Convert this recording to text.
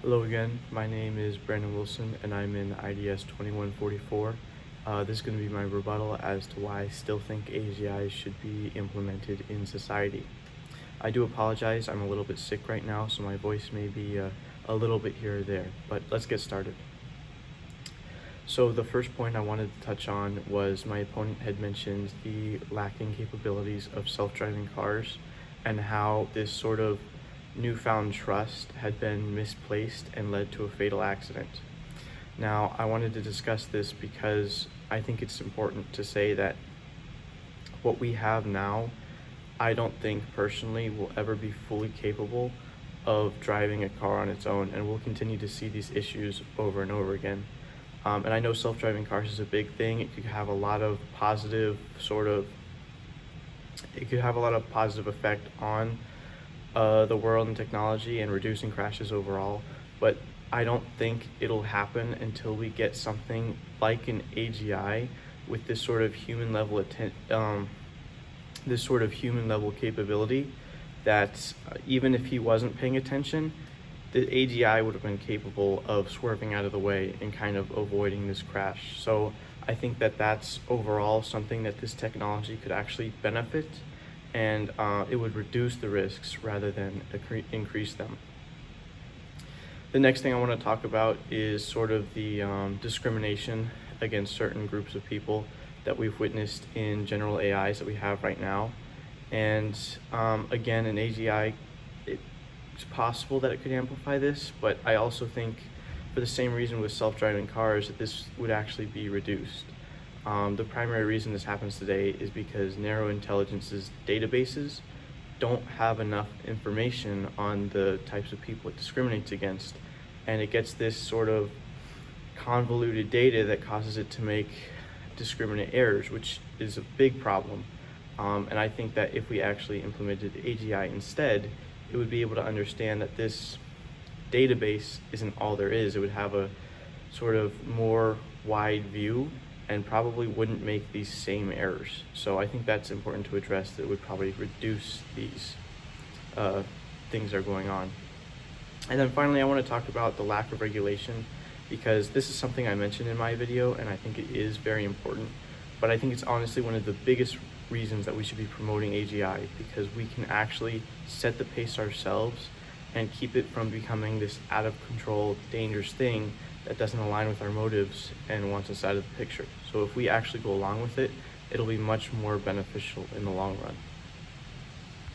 Hello again, my name is Brandon Wilson and I'm in IDS2144. This is going to be my rebuttal as to why I still think AGI should be implemented in society. I do apologize, I'm a little bit sick right now, so my voice may be a little bit here or there, but let's get started. So the first point I wanted to touch on was my opponent had mentioned the lacking capabilities of self-driving cars and how this sort of newfound trust had been misplaced and led to a fatal accident. Now, I wanted to discuss this because I think it's important to say that what we have now, I don't think personally will ever be fully capable of driving a car on its own, and we'll continue to see these issues over and over again. And I know self-driving cars is a big thing. It could have a lot of positive effect on the world and technology and reducing crashes overall, but I don't think it'll happen until we get something like an AGI with this sort of human level capability that even if he wasn't paying attention, the AGI would have been capable of swerving out of the way and kind of avoiding this crash. So I think that that's overall something that this technology could actually benefit, and it would reduce the risks rather than increase them. The next thing I want to talk about is sort of the discrimination against certain groups of people that we've witnessed in general AIs that we have right now. And again, an AGI, it's possible that it could amplify this, but I also think for the same reason with self-driving cars that this would actually be reduced. The primary reason this happens today is because narrow intelligence's databases don't have enough information on the types of people it discriminates against, and it gets this sort of convoluted data that causes it to make discriminate errors, which is a big problem. And I think that if we actually implemented AGI instead, it would be able to understand that this database isn't all there is. It would have a sort of more wide view and probably wouldn't make these same errors. So I think that's important to address, that it would probably reduce these things that are going on. And then finally, I want to talk about the lack of regulation, because this is something I mentioned in my video and I think it is very important, but I think it's honestly one of the biggest reasons that we should be promoting AGI, because we can actually set the pace ourselves and keep it from becoming this out of control, dangerous thing that doesn't align with our motives and wants us out of the picture. So if we actually go along with it, it'll be much more beneficial in the long run.